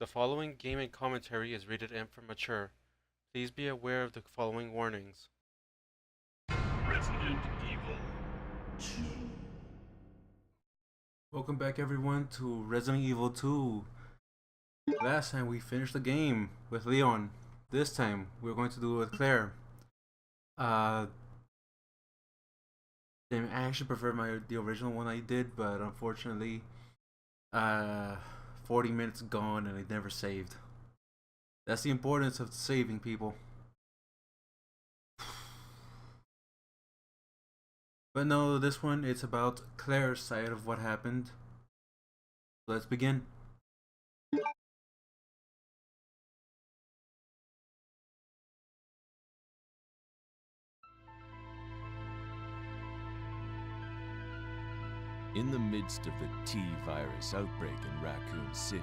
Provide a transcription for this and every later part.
The following gaming commentary is rated M for mature. Please be aware of the following warnings. Resident Evil 2. Welcome back everyone to Resident Evil 2. Last time we finished the game with Leon. This time we're going to do it with Claire. I actually prefer the original one I did, but unfortunately 40 minutes gone and I never saved. That's the importance of saving, people. But no, this one, it's about Claire's side of what happened. Let's begin. In the midst of the T-virus outbreak in Raccoon City,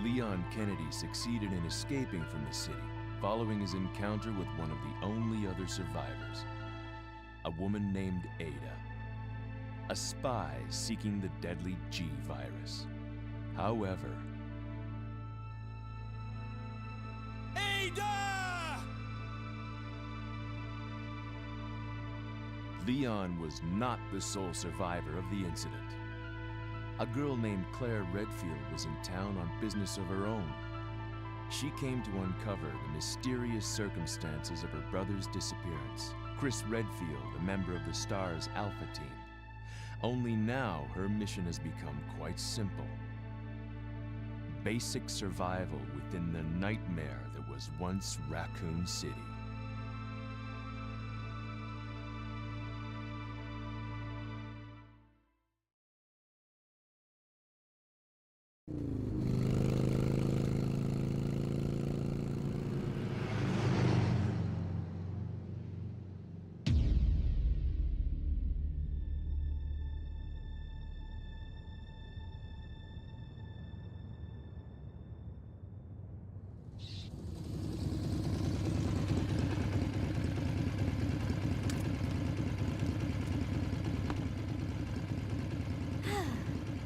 Leon Kennedy succeeded in escaping from the city following his encounter with one of the only other survivors, a woman named Ada, a spy seeking the deadly G-virus. However, Ada! Leon was not the sole survivor of the incident. A girl named Claire Redfield was in town on business of her own. She came to uncover the mysterious circumstances of her brother's disappearance. Chris Redfield, a member of the STARS Alpha team. Only now her mission has become quite simple. Basic survival within the nightmare that was once Raccoon City.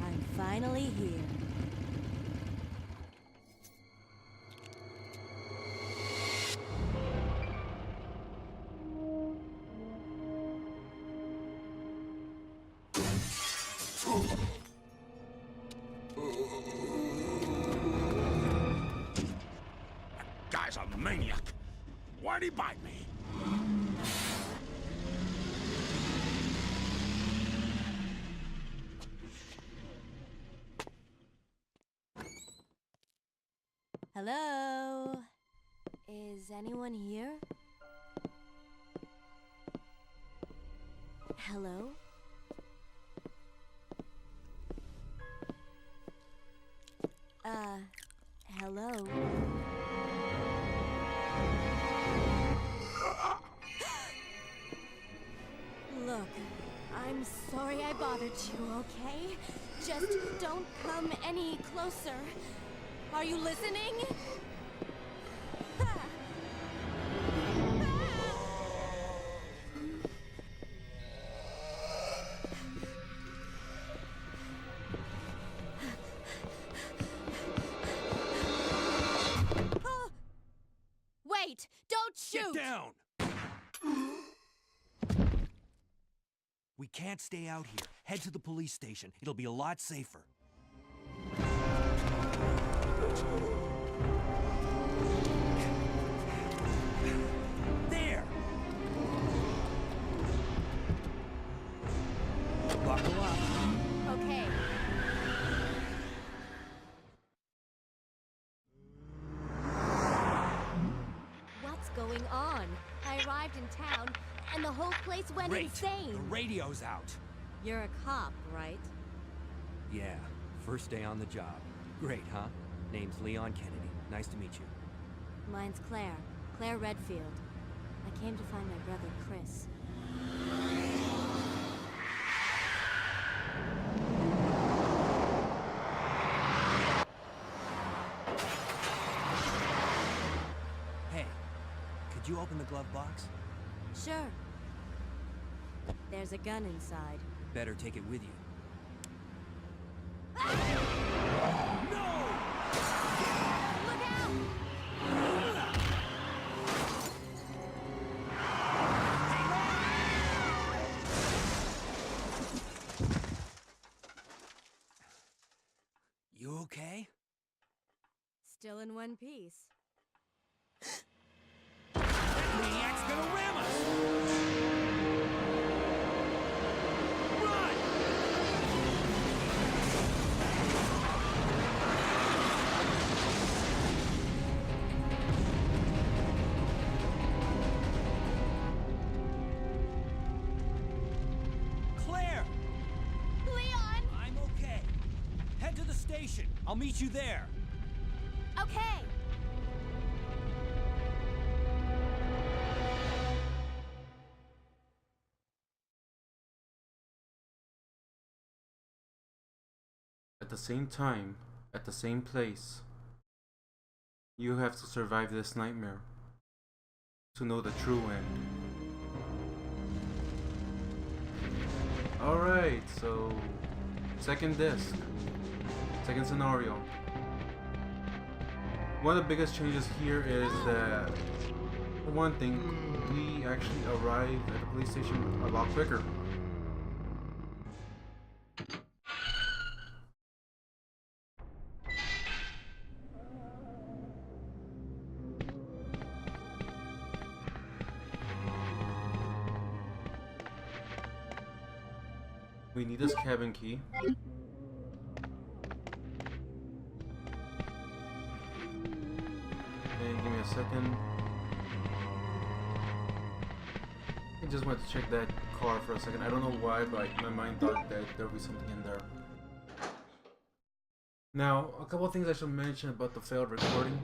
I'm finally here. That guy's a maniac. Why'd he bite me? Hello? Is anyone here? Hello? Hello? Look, I'm sorry I bothered you, okay? Just don't come any closer. Are you listening? Wait! Don't shoot! Get down! We can't stay out here. Head to the police station. It'll be a lot safer. There! Buckle up. Okay. What's going on? I arrived in town, and the whole place went Great. insane. The radio's out. You're a cop, right? Yeah, first day on the job. Great, huh? Name's Leon Kennedy. Nice to meet you. Mine's Claire. Claire Redfield. I came to find my brother, Chris. Hey, could you open the glove box? Sure. There's a gun inside. Better take it with you. Ah! No! okay? Still in one piece. That maniac's gonna ram us! Run! Claire! Leon! I'm okay. Head to the station. I'll meet you there. Okay. At the same time, at the same place, you have to survive this nightmare to know the true end. Alright, so second disc, second scenario. One of the biggest changes here is that, for one thing, we actually arrived at the police station a lot quicker. We need this cabin key. And give me a second. I just wanted to check that car for a second. I don't know why, but my mind thought that there would be something in there. Now, a couple of things I should mention about the failed recording.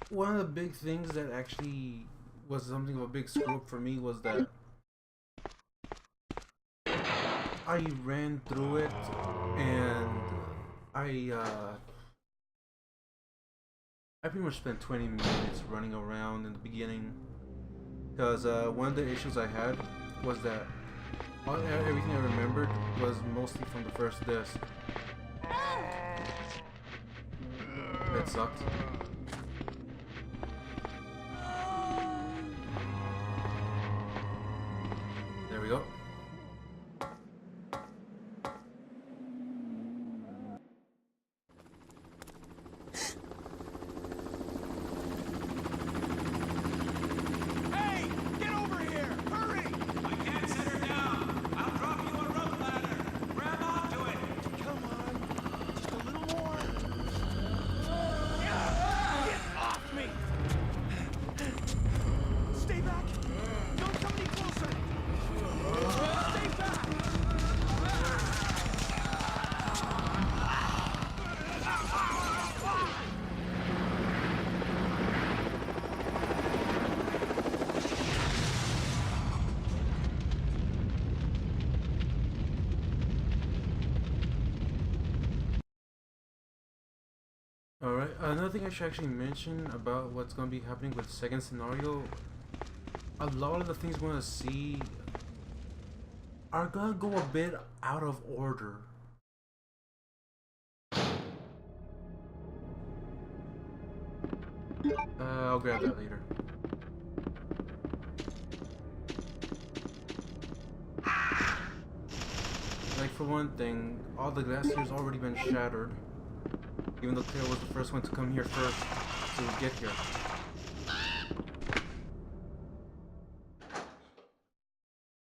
One of the big things that actually was something of a big screw up for me was that I ran through it and I pretty much spent 20 minutes running around in the beginning because one of the issues I had was that everything I remembered was mostly from the first disc. That sucked. There we go. Hey! Get over here! Hurry! I can't set her down. I'll drop you a rope ladder. Grab onto it. Come on. Just a little more. Get off me! Stay back! Don't come any closer! Stay back! Alright, another thing I should actually mention about what's going to be happening with the second scenario, a lot of the things we're going to see are going to go a bit out of order. I'll grab that later. Like for one thing, all the glass here's already been shattered. Even though Claire was the first one to come here first to get here.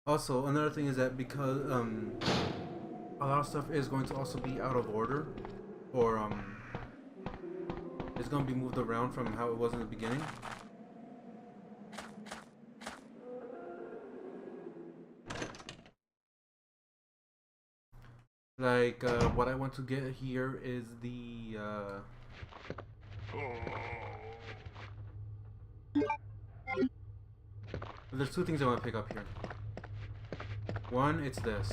Also, another thing is that because a lot of stuff is going to also be out of order, or it's going to be moved around from how it was in the beginning. Like, what I want to get here is the, there's two things I want to pick up here. One, it's this.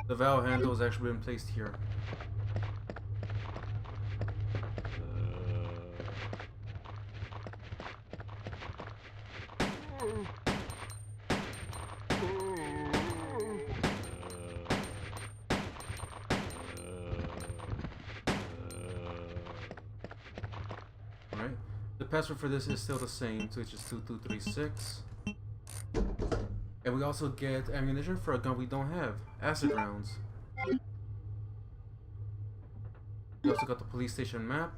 The valve handle has actually been placed here. The password for this is still the same, which is 2236. And we also get ammunition for a gun we don't have, acid rounds. We also got the police station map.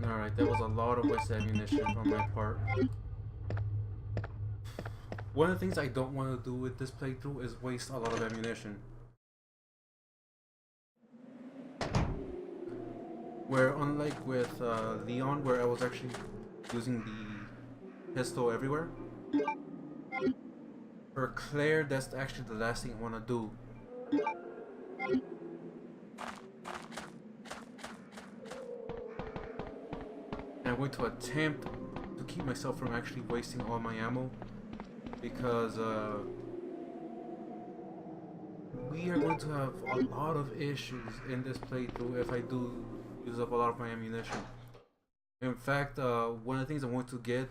Alright, that was a lot of wasted ammunition on my part. One of the things I don't want to do with this playthrough is waste a lot of ammunition. Where unlike with Leon, where I was actually using the pistol everywhere, for Claire, that's actually the last thing I want to do. And I'm going to attempt to keep myself from actually wasting all my ammo, because we are going to have a lot of issues in this playthrough if I do use up a lot of my ammunition. In fact, one of the things I want to get,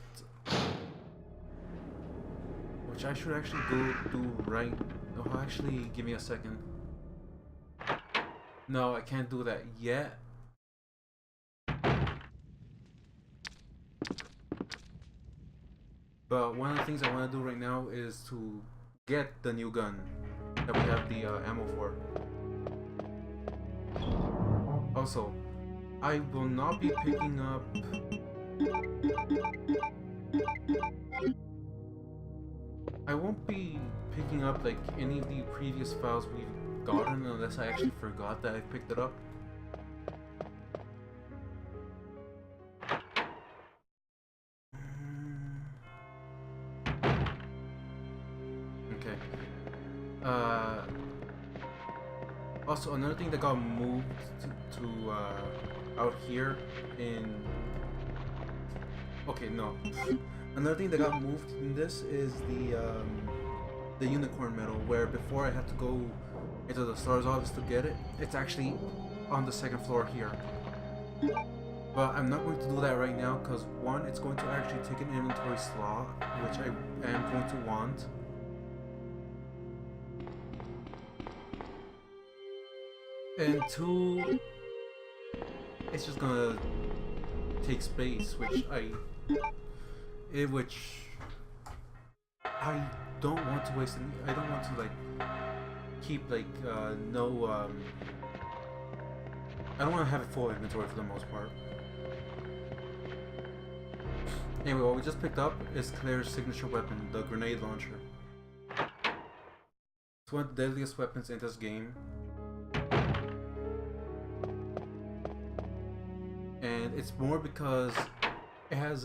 which I should actually go do right. Oh, actually, give me a second. No, I can't do that yet. But one of the things I want to do right now is to get the new gun that we have the ammo for. Also, I will not be picking up... I won't be picking up like any of the previous files we've gotten unless I actually forgot that I picked it up. Okay. Also, another thing that got moved to out here in... Okay, no. Another thing that got moved in this is the unicorn medal, where before I had to go into the STARS office to get it. It's actually on the second floor here. But I'm not going to do that right now because one, it's going to actually take an inventory slot, which I am going to want. And two, it's just gonna take space, which I don't want to waste any. I don't want to like keep like I don't want to have a full inventory for the most part. Anyway, what we just picked up is Claire's signature weapon, the grenade launcher. It's one of the deadliest weapons in this game. And it's more because it has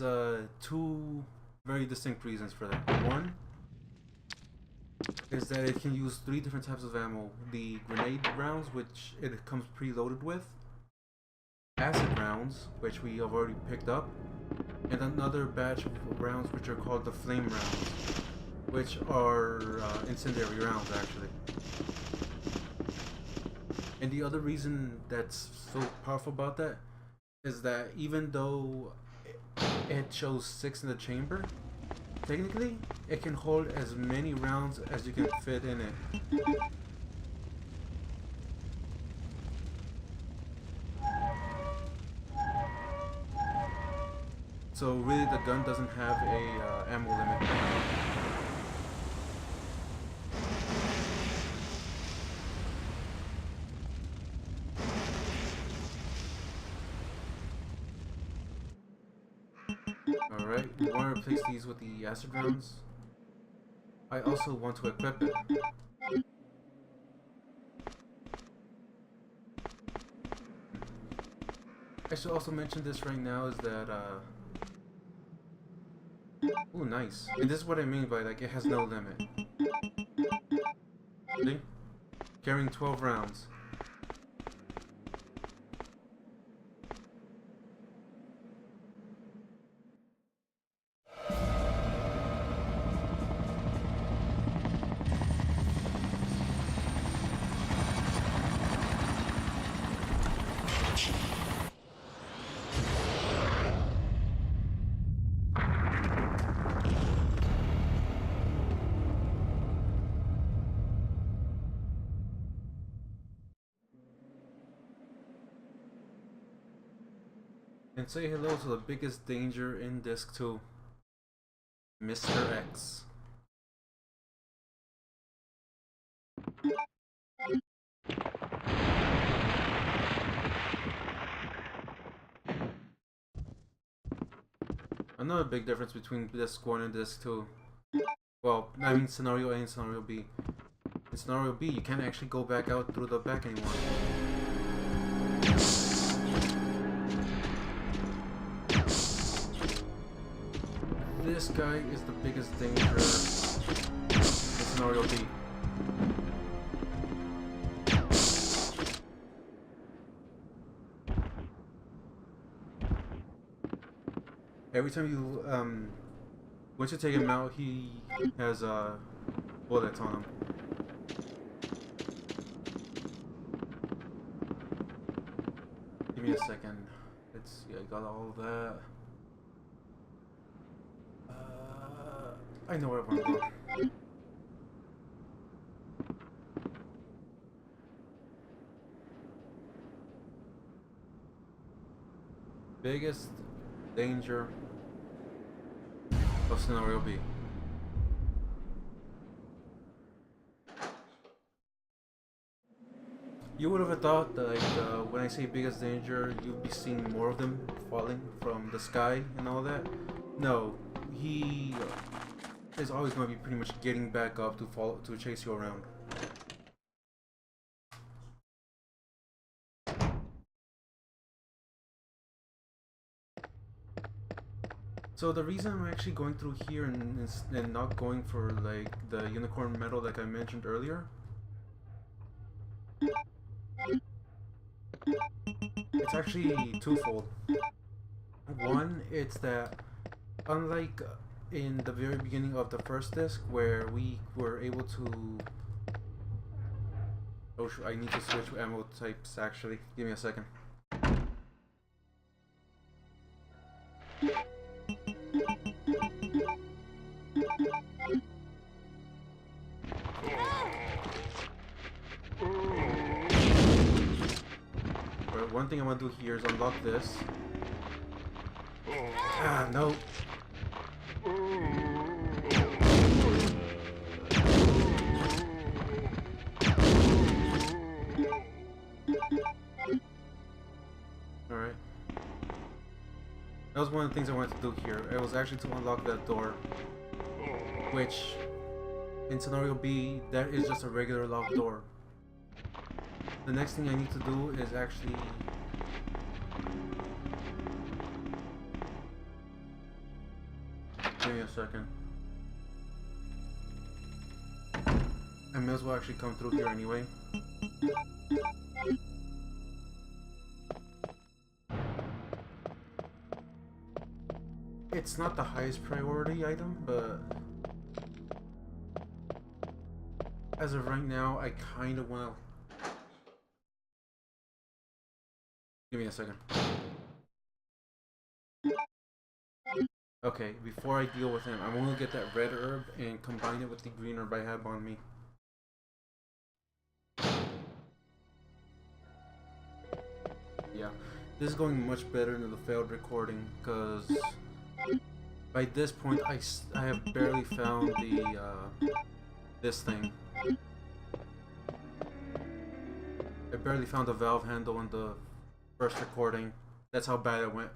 two very distinct reasons for that. One is that it can use 3 different types of ammo. The grenade rounds, which it comes preloaded with. Acid rounds, which we have already picked up. And another batch of rounds which are called the flame rounds, which are incendiary rounds actually. And the other reason that's so powerful about that is that even though it shows 6 in the chamber, technically it can hold as many rounds as you can fit in it. So really the gun doesn't have a ammo limit. Alright, we want to replace these with the acid rounds. I also want to equip it. I should also mention this right now is that ooh, nice. And this is what I mean by like it has no limit. See? Carrying 12 rounds. And say hello to the biggest danger in Disc 2, Mr. X. Another big difference between Disc 1 and Disc 2. Well, I mean Scenario A and Scenario B. In Scenario B, you can't actually go back out through the back anymore. This guy is the biggest danger in Scenario B. Every time you once you take him out, he has bullets on him. Give me a second. Let's see, I got all of that. I know where I want to go. Biggest danger of Scenario B. You would have thought that when I say biggest danger, you'd be seeing more of them falling from the sky and all that. No, he is always going to be pretty much getting back up to chase you around. So the reason I'm actually going through here and not going for like the unicorn medal like I mentioned earlier, it's actually twofold. One, it's that unlike in the very beginning of the first disc where we were able to... Oh, I need to switch ammo types actually. Give me a second. Alright, one thing I want to do here is unlock this. Ah, no. Alright. That was one of the things I wanted to do here. It was actually to unlock that door. Which, in Scenario B, that is just a regular locked door. The next thing I need to do is actually... Give me a second. I may as well actually come through here anyway. It's not the highest priority item, but as of right now, I kind of want to... Give me a second. Okay, before I deal with him, I'm going to get that red herb and combine it with the green herb I have on me. Yeah, this is going much better than the failed recording, because by this point I have barely found the this thing. I barely found the valve handle in the first recording. That's how bad it went.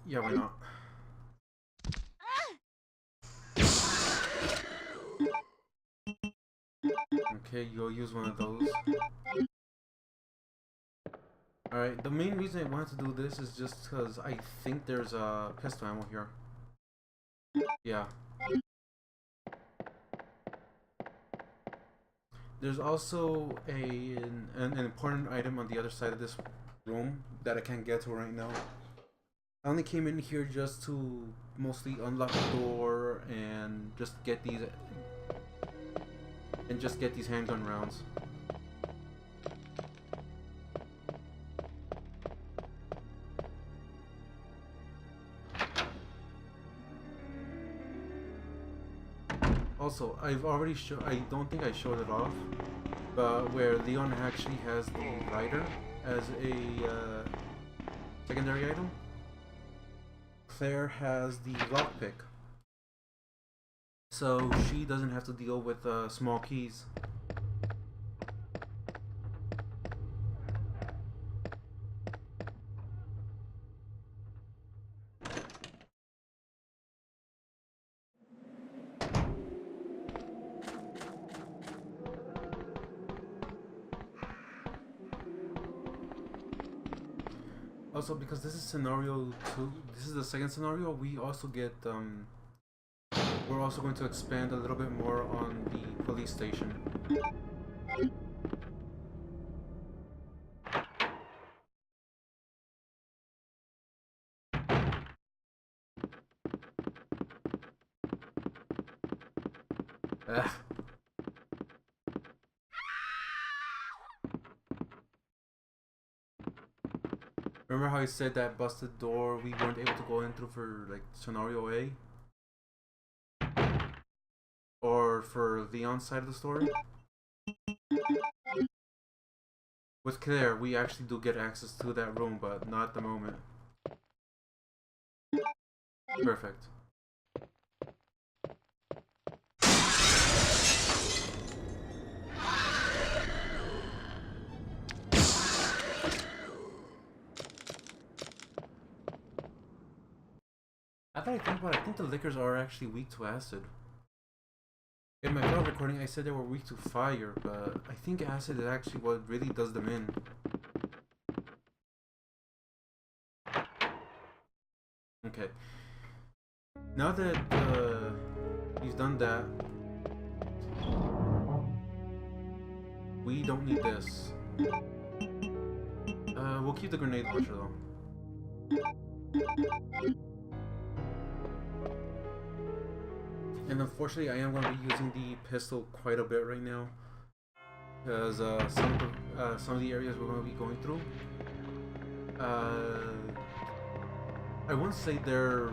Yeah, why not? Okay, you'll use one of those. Alright, the main reason I wanted to do this is just because I think there's a pistol ammo here. Yeah. There's also an important item on the other side of this room that I can't get to right now. I only came in here just to mostly unlock the door and just get these handgun rounds. Also, I've already I don't think I showed it off, but where Leon actually has the lighter as a secondary item, Claire has the lockpick, so she doesn't have to deal with small keys. Also, because this is scenario 2, this is the second scenario, we also get, we're also going to expand a little bit more on the police station. Ugh. Remember how I said that busted door we weren't able to go in through for like scenario A? Or for Leon's side of the story? With Claire, we actually do get access to that room, but not at the moment. Perfect. I thought I think about it, I think the liquors are actually weak to acid. In my final recording, I said they were weak to fire, but I think acid is actually what really does them in. Okay. Now that he's done that, we don't need this. We'll keep the grenade launcher though. And unfortunately, I am going to be using the pistol quite a bit right now, because some of the areas we're going to be going through, I wouldn't say they're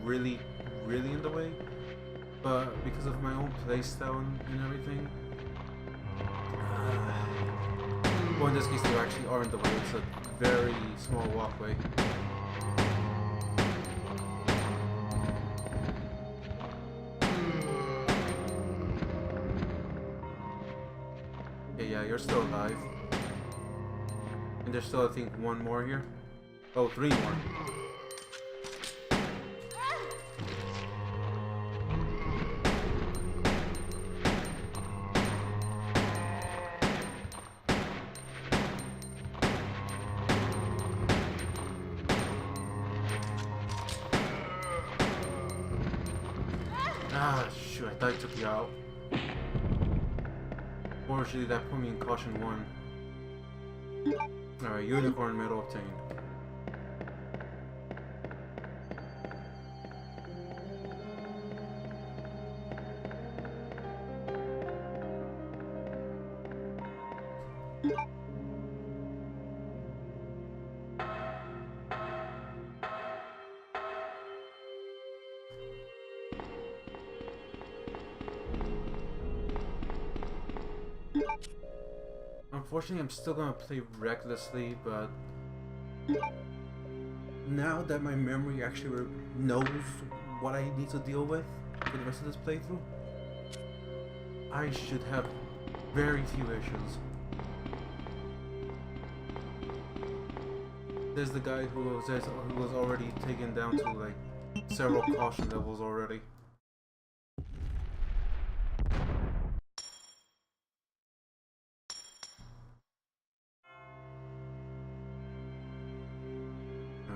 really in the way, but because of my own playstyle and everything, well, in this case, they actually are in the way. It's a very small walkway. Yeah, you're still alive. And there's still, I think, one more here. Oh, 3 more. Ah, shoot, I thought I took you out. Fortunately, that put me in caution 1. Alright, unicorn medal obtained. Unfortunately, I'm still gonna play recklessly, but now that my memory actually knows what I need to deal with for the rest of this playthrough, I should have very few issues. There's the guy who was already taken down to like several caution levels already.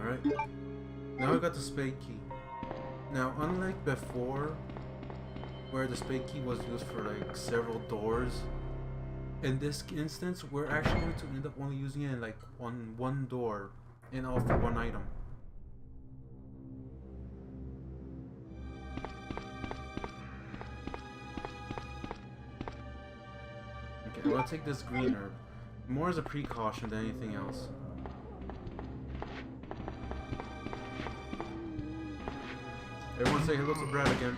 Alright, now we got the spade key. Now, unlike before, where the spade key was used for like several doors, in this instance, we're actually going to end up only using it like on one door and all for one item. Okay, I'm gonna take this green herb, more as a precaution than anything else. Everyone say hello to Brad again.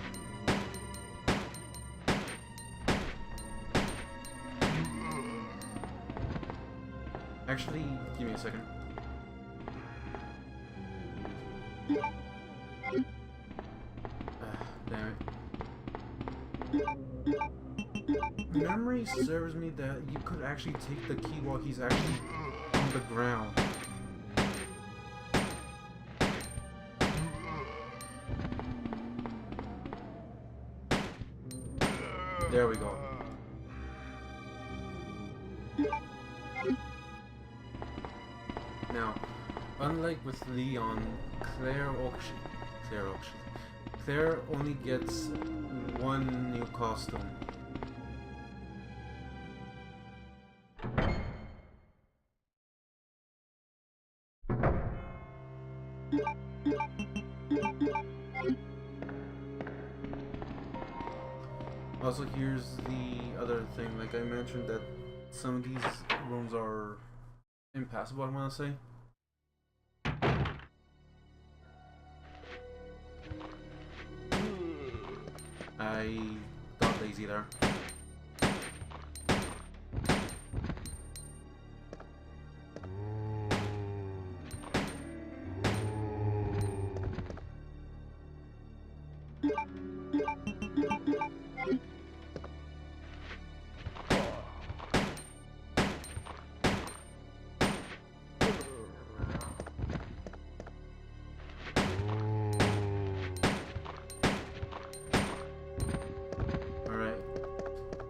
Actually, give me a second. Damn it. Memory serves me that you could actually take the key while he's actually on the ground. There we go. Now, unlike with Leon, Claire only gets one new costume. Also, here's the other thing. Like I mentioned, that some of these rooms are impassable, I want to say. I got lazy there.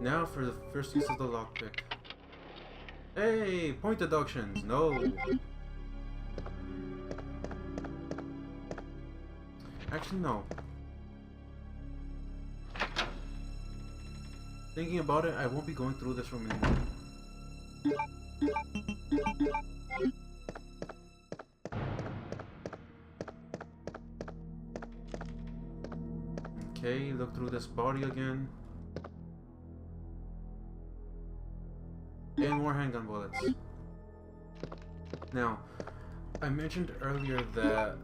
Now for the first use of the lockpick. Hey, point deductions, no. Actually, no. Thinking about it, I won't be going through this room anymore. Okay, look through this body again. And more handgun bullets. Now, I mentioned earlier that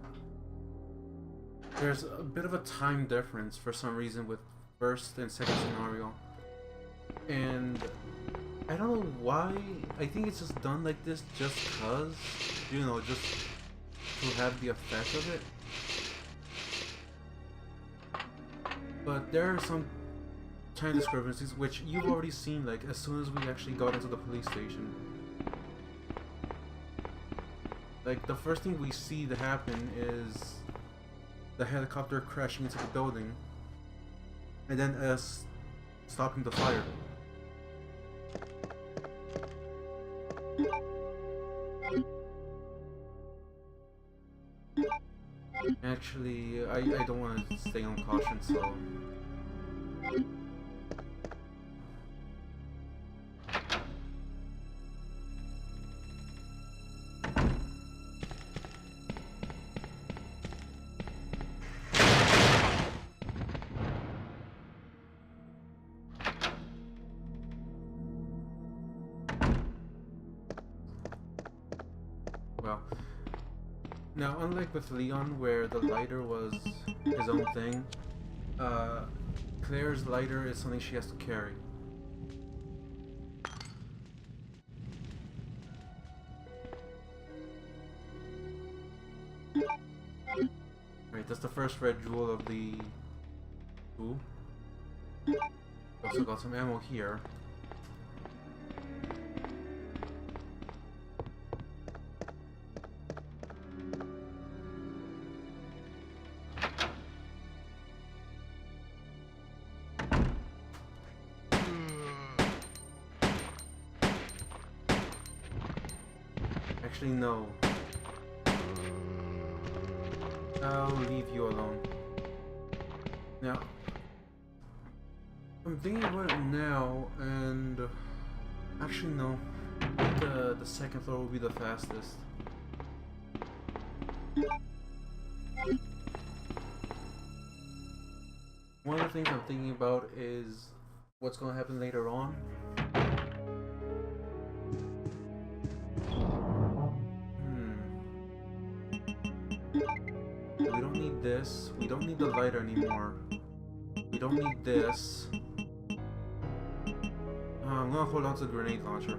there's a bit of a time difference for some reason with first and second scenario. And I don't know why. I think it's just done like this just cause, you know, just to have the effect of it. But there are some time discrepancies which you've already seen, like as soon as we actually got into the police station. Like the first thing we see that happen is the helicopter crashing into the building and then us stopping the fire. Actually, I don't want to stay on caution, so well, now unlike with Leon where the lighter was his own thing, Claire's lighter is something she has to carry. Right, that's the first red jewel of the... Ooh. Also got some ammo here. Actually, no. I'll leave you alone. Now, I'm thinking about it now, and actually no. The second floor will be the fastest. One of the things I'm thinking about is what's going to happen later on. We don't need this. We don't need the lighter anymore. We don't need this. I'm gonna hold on to the grenade launcher.